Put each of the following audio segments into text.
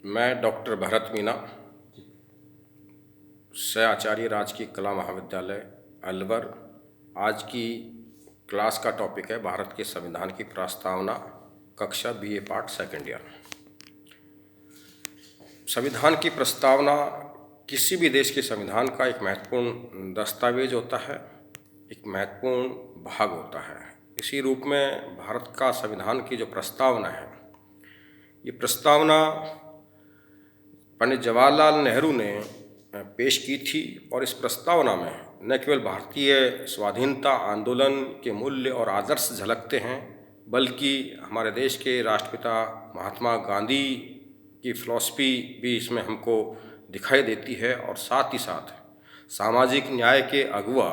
मैं डॉक्टर भरत मीना, सह आचार्य राजकीय कला महाविद्यालय अलवर। आज की क्लास का टॉपिक है भारत के संविधान की प्रस्तावना, कक्षा BA पार्ट सेकेंड ईयर। संविधान की प्रस्तावना किसी भी देश के संविधान का एक महत्वपूर्ण दस्तावेज होता है, एक महत्वपूर्ण भाग होता है। इसी रूप में भारत का संविधान की जो प्रस्तावना है, ये प्रस्तावना पंडित जवाहरलाल नेहरू ने पेश की थी और इस प्रस्तावना में न केवल भारतीय स्वाधीनता आंदोलन के मूल्य और आदर्श झलकते हैं, बल्कि हमारे देश के राष्ट्रपिता महात्मा गांधी की फिलॉसफी भी इसमें हमको दिखाई देती है और साथ ही साथ सामाजिक न्याय के अगुआ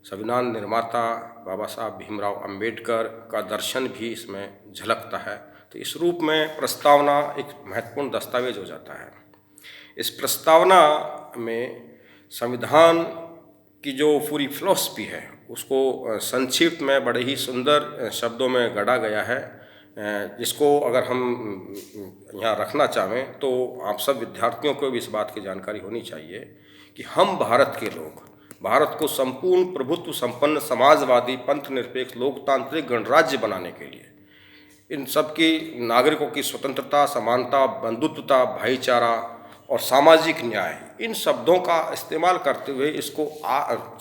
संविधान निर्माता बाबा साहब भीमराव अंबेडकर का दर्शन भी इसमें झलकता है। तो इस रूप में प्रस्तावना एक महत्वपूर्ण दस्तावेज हो जाता है। इस प्रस्तावना में संविधान की जो पूरी फिलॉसफी है उसको संक्षिप्त में बड़े ही सुंदर शब्दों में गढ़ा गया है, जिसको अगर हम यहाँ रखना चाहें तो आप सब विद्यार्थियों को भी इस बात की जानकारी होनी चाहिए कि हम भारत के लोग भारत को संपूर्ण प्रभुत्व संपन्न समाजवादी पंथ निरपेक्ष लोकतांत्रिक गणराज्य बनाने के लिए इन सबकी नागरिकों की स्वतंत्रता, समानता, बंधुत्वता, भाईचारा और सामाजिक न्याय, इन शब्दों का इस्तेमाल करते हुए इसको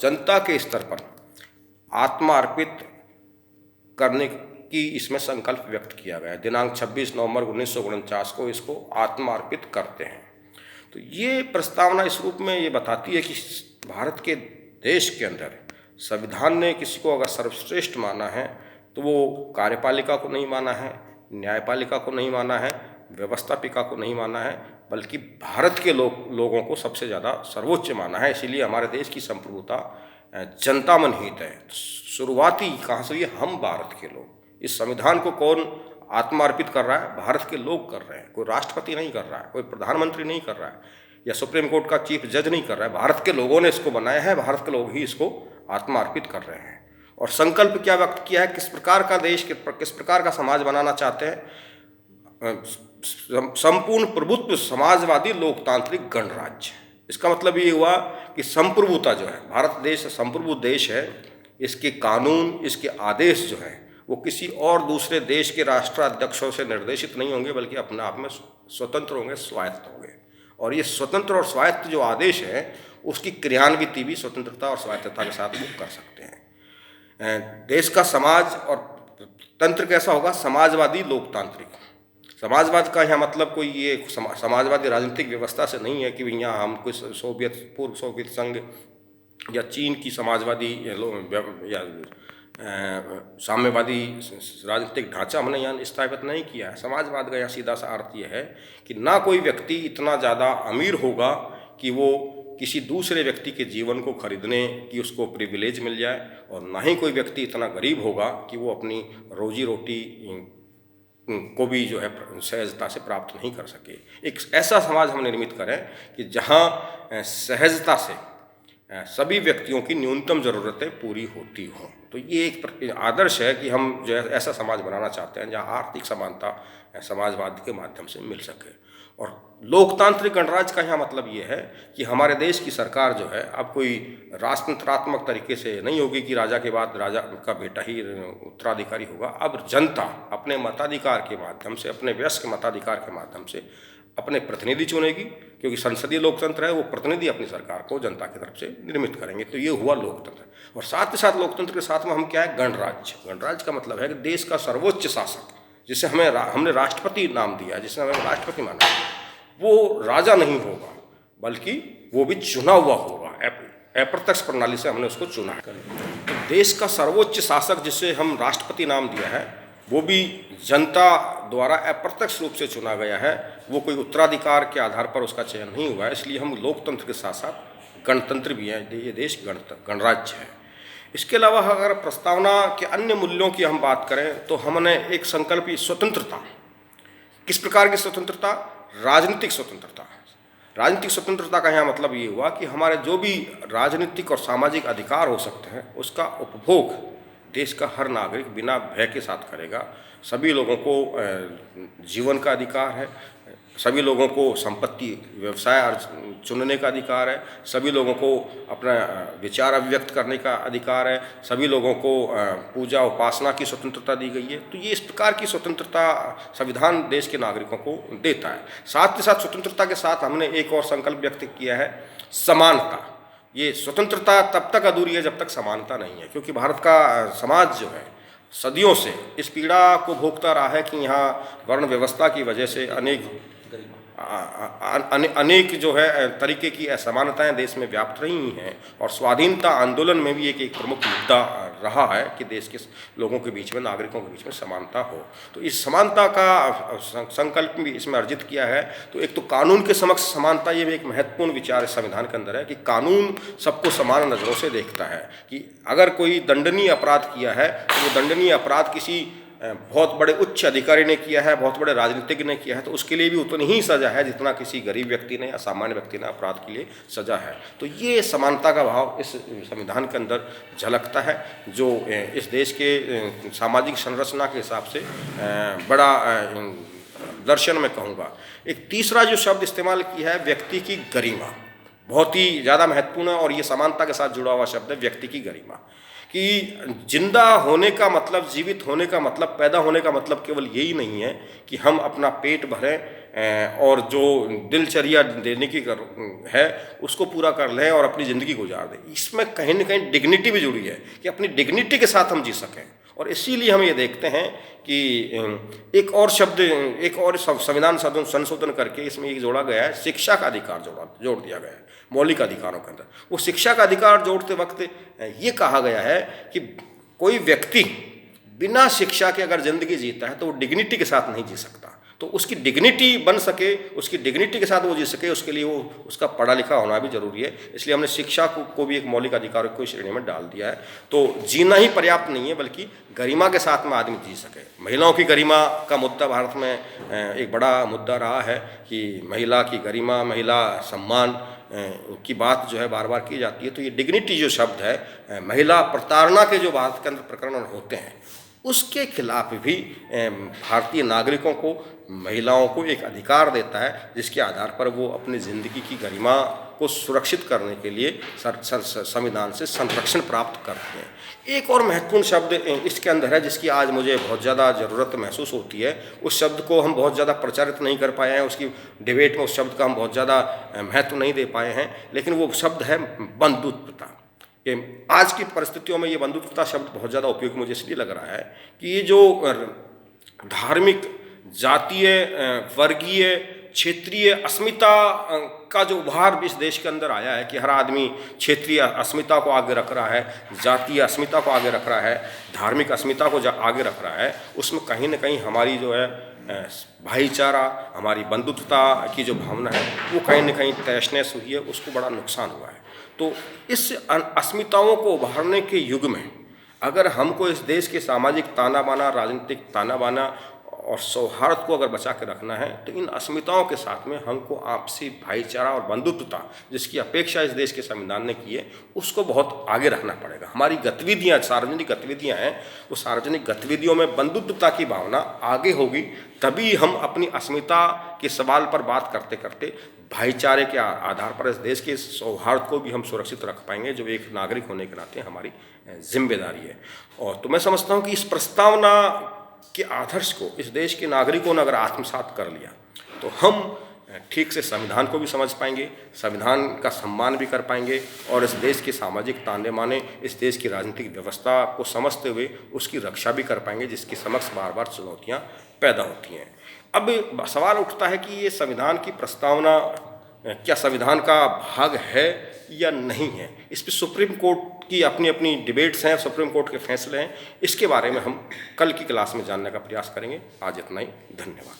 जनता के स्तर पर आत्मा अर्पित करने की इसमें संकल्प व्यक्त किया गया है। दिनांक 26 नवंबर 1949 को इसको आत्मा अर्पित करते हैं। तो ये प्रस्तावना इस रूप में ये बताती है कि भारत के देश के अंदर संविधान ने किसी को अगर सर्वश्रेष्ठ माना है तो वो कार्यपालिका को नहीं माना है, न्यायपालिका को नहीं माना है, व्यवस्थापिका को नहीं माना है, बल्कि भारत के लोगों को सबसे ज़्यादा सर्वोच्च माना है। इसीलिए हमारे देश की संप्रभुता जनता मन हित है। शुरुआती कहाँ से ये हम भारत के लोग, इस संविधान को कौन आत्मा अर्पित कर रहा है? भारत के लोग कर रहे हैं। कोई राष्ट्रपति नहीं कर रहा है, कोई प्रधानमंत्री नहीं कर रहा है, या सुप्रीम कोर्ट का चीफ जज नहीं कर रहा है। भारत के लोगों ने इसको बनाया है, भारत के लोग ही इसको आत्मा अर्पित कर रहे हैं। और संकल्प क्या व्यक्त किया है, किस प्रकार का देश, किस प्रकार का समाज बनाना चाहते हैं? संपूर्ण प्रभुत्व समाजवादी लोकतांत्रिक गणराज्य। इसका मतलब ये हुआ कि संप्रभुता जो है, भारत देश संप्रभु देश है, इसके कानून, इसके आदेश जो है वो किसी और दूसरे देश के राष्ट्राध्यक्षों से निर्देशित नहीं होंगे, बल्कि अपने आप में स्वतंत्र होंगे, स्वायत्त होंगे। और ये स्वतंत्र और स्वायत्त जो आदेश है उसकी क्रियान्विति भी स्वतंत्रता और स्वायत्तता के साथ वो कर सकते हैं। देश का समाज और तंत्र कैसा होगा? समाजवादी लोकतांत्रिक। समाजवाद का यहाँ मतलब कोई ये समाजवादी राजनीतिक व्यवस्था से नहीं है कि यहाँ हम कोई पूर्व सोवियत संघ या चीन की समाजवादी या साम्यवादी राजनीतिक ढांचा हमने यहाँ स्थापित नहीं किया है। समाजवाद का यहाँ सीधा सा अर्थ ये है कि ना कोई व्यक्ति इतना ज़्यादा अमीर होगा कि वो किसी दूसरे व्यक्ति के जीवन को खरीदने की उसको प्रिविलेज मिल जाए, और ना ही कोई व्यक्ति इतना गरीब होगा कि वो अपनी रोजी रोटी को भी जो है सहजता से प्राप्त नहीं कर सके। एक ऐसा समाज हम निर्मित करें कि जहाँ सहजता से सभी व्यक्तियों की न्यूनतम ज़रूरतें पूरी होती हों। तो ये एक आदर्श है कि हम जो है ऐसा समाज बनाना चाहते हैं जहाँ आर्थिक समानता समाजवाद के माध्यम से मिल सके। और लोकतांत्रिक गणराज्य का यहाँ मतलब ये है कि हमारे देश की सरकार जो है अब कोई राजतंत्रात्मक तरीके से नहीं होगी कि राजा के बाद राजा का बेटा ही उत्तराधिकारी होगा। अब जनता अपने मताधिकार के माध्यम से, अपने वयस्क मताधिकार के माध्यम से अपने प्रतिनिधि चुनेगी, क्योंकि संसदीय लोकतंत्र है, वो प्रतिनिधि अपनी सरकार को जनता की तरफ से निर्मित करेंगे। तो ये हुआ लोकतंत्र। और साथ ही साथ लोकतंत्र के साथ में हम क्या है? गणराज्य। गणराज्य का मतलब है कि देश का सर्वोच्च शासक, जिसे हमने राष्ट्रपति नाम दिया, जिसे हमें राष्ट्रपति माना, वो राजा नहीं होगा, बल्कि वो भी चुना हुआ होगा। अप्रत्यक्ष प्रणाली से हमने उसको चुना है। तो देश का सर्वोच्च शासक, जिसे हम राष्ट्रपति नाम दिया है, वो भी जनता द्वारा अप्रत्यक्ष रूप से चुना गया है। वो कोई उत्तराधिकार के आधार पर उसका चयन नहीं हुआ है। इसलिए हम लोकतंत्र के साथ साथ गणतंत्र भी हैं। ये देश गणराज्य है। इसके अलावा अगर प्रस्तावना के अन्य मूल्यों की हम बात करें तो हमने एक संकल्प स्वतंत्रता। किस प्रकार की स्वतंत्रता? राजनीतिक स्वतंत्रता। राजनीतिक स्वतंत्रता का यहाँ मतलब ये हुआ कि हमारे जो भी राजनीतिक और सामाजिक अधिकार हो सकते हैं उसका उपभोग देश का हर नागरिक बिना भय के साथ करेगा। सभी लोगों को जीवन का अधिकार है, सभी लोगों को संपत्ति व्यवसाय चुनने का अधिकार है, सभी लोगों को अपना विचार अभिव्यक्त करने का अधिकार है, सभी लोगों को पूजा उपासना की स्वतंत्रता दी गई है। तो ये इस प्रकार की स्वतंत्रता संविधान देश के नागरिकों को देता है। साथ ही साथ स्वतंत्रता के साथ हमने एक और संकल्प व्यक्त किया है, समानता। ये स्वतंत्रता तब तक अधूरी है जब तक समानता नहीं है, क्योंकि भारत का समाज जो है सदियों से इस पीड़ा को भोगता रहा है कि यहाँ वर्ण व्यवस्था की वजह से अनेक जो है तरीके की असमानताएं देश में व्याप्त रही हैं, और स्वाधीनता आंदोलन में भी एक प्रमुख मुद्दा रहा है कि देश के लोगों के बीच में, नागरिकों के बीच में समानता हो। तो इस समानता का संकल्प भी इसमें अर्जित किया है। तो एक तो कानून के समक्ष समानता, ये भी एक महत्वपूर्ण विचार इस संविधान के अंदर है कि कानून सबको समान नज़रों से देखता है कि अगर कोई दंडनीय अपराध किया है तो वो दंडनीय अपराध किसी बहुत बड़े उच्च अधिकारी ने किया है, बहुत बड़े राजनीतिज्ञ ने किया है, तो उसके लिए भी उतनी ही सज़ा है जितना किसी गरीब व्यक्ति ने या सामान्य व्यक्ति ने अपराध के लिए सज़ा है। तो ये समानता का भाव इस संविधान के अंदर झलकता है, जो इस देश के सामाजिक संरचना के हिसाब से बड़ा दर्शन मैं कहूँगा। एक तीसरा जो शब्द इस्तेमाल किया है, व्यक्ति की गरिमा, बहुत ही ज़्यादा महत्वपूर्ण है, और ये समानता के साथ जुड़ा हुआ शब्द है, व्यक्ति की गरिमा। कि जिंदा होने का मतलब, जीवित होने का मतलब, पैदा होने का मतलब केवल यही नहीं है कि हम अपना पेट भरें और जो दिनचर्या देने की है उसको पूरा कर लें और अपनी ज़िंदगी गुजार दें। इसमें कहीं ना कहीं डिग्निटी भी जुड़ी है कि अपनी डिग्निटी के साथ हम जी सकें। और इसीलिए हम ये देखते हैं कि एक और शब्द, एक और संविधान संशोधन करके इसमें ये जोड़ा गया है, शिक्षा का अधिकार जोड़ दिया गया है मौलिक अधिकारों के अंदर। वो शिक्षा का अधिकार जोड़ते वक्त ये कहा गया है कि कोई व्यक्ति बिना शिक्षा के अगर ज़िंदगी जीता है तो वो डिग्निटी के साथ नहीं जी सकता। तो उसकी डिग्निटी बन सके, उसकी डिग्निटी के साथ वो जी सके, उसके लिए वो उसका पढ़ा लिखा होना भी जरूरी है। इसलिए हमने शिक्षा को भी एक मौलिक अधिकार को श्रेणी में डाल दिया है। तो जीना ही पर्याप्त नहीं है, बल्कि गरिमा के साथ में आदमी जी सके। महिलाओं की गरिमा का मुद्दा भारत में एक बड़ा मुद्दा रहा है कि महिला की गरिमा, महिला सम्मान की बात जो है बार बार की जाती है। तो ये डिग्निटी जो शब्द है, महिला प्रताड़ना के जो भारत के अंदर प्रकरण होते हैं उसके खिलाफ भी भारतीय नागरिकों को, महिलाओं को एक अधिकार देता है, जिसके आधार पर वो अपनी ज़िंदगी की गरिमा को सुरक्षित करने के लिए संविधान से संरक्षण प्राप्त करते हैं। एक और महत्वपूर्ण शब्द इसके अंदर है जिसकी आज मुझे बहुत ज़्यादा ज़रूरत महसूस होती है। उस शब्द को हम बहुत ज़्यादा प्रचारित नहीं कर पाए हैं, उसकी डिबेट में उस शब्द का हम बहुत ज़्यादा महत्व नहीं दे पाए हैं, लेकिन वो शब्द है बंधुत्वता। आज की परिस्थितियों में ये बंधुत्वता शब्द बहुत ज़्यादा उपयोगी मुझे इसलिए लग रहा है कि ये जो धार्मिक, जातीय, वर्गीय, क्षेत्रीय अस्मिता का जो उभार भी इस देश के अंदर आया है कि हर आदमी क्षेत्रीय अस्मिता को आगे रख रहा है, जातीय अस्मिता को आगे रख रहा है, धार्मिक अस्मिता को आगे रख रहा है, उसमें कहीं ना कहीं हमारी जो है भाईचारा, हमारी बंधुत्वता की जो भावना है वो कहीं ना कहीं तहस-नहस हुई है, उसको बड़ा नुकसान हुआ है। तो इस अस्मिताओं को उभारने के युग में अगर हमको इस देश के सामाजिक ताना बाना, राजनीतिक ताना बाना और सौहार्द को अगर बचा के रखना है तो इन अस्मिताओं के साथ में हमको आपसी भाईचारा और बंधुत्वता जिसकी अपेक्षा इस देश के संविधान ने की है उसको बहुत आगे रखना पड़ेगा। हमारी गतिविधियाँ, सार्वजनिक गतिविधियाँ हैं, वो सार्वजनिक गतिविधियों में बंधुत्वता की भावना आगे होगी, तभी हम अपनी अस्मिता के सवाल पर बात करते करते भाईचारे के आधार पर इस देश के सौहार्द को भी हम सुरक्षित रख पाएंगे, जो एक नागरिक होने के नाते हमारी जिम्मेदारी है। और तो मैं समझता हूँ कि इस प्रस्तावना के आदर्श को इस देश के नागरिकों ने अगर आत्मसात कर लिया तो हम ठीक से संविधान को भी समझ पाएंगे, संविधान का सम्मान भी कर पाएंगे और इस देश के सामाजिक ताने माने, इस देश की राजनीतिक व्यवस्था को समझते हुए उसकी रक्षा भी कर पाएंगे, जिसके समक्ष बार बार चुनौतियाँ पैदा होती हैं। अब सवाल उठता है कि ये संविधान की प्रस्तावना क्या संविधान का भाग है या नहीं है। इस पर सुप्रीम कोर्ट की अपनी अपनी डिबेट्स हैं, सुप्रीम कोर्ट के फैसले हैं। इसके बारे में हम कल की क्लास में जानने का प्रयास करेंगे। आज इतना ही, धन्यवाद।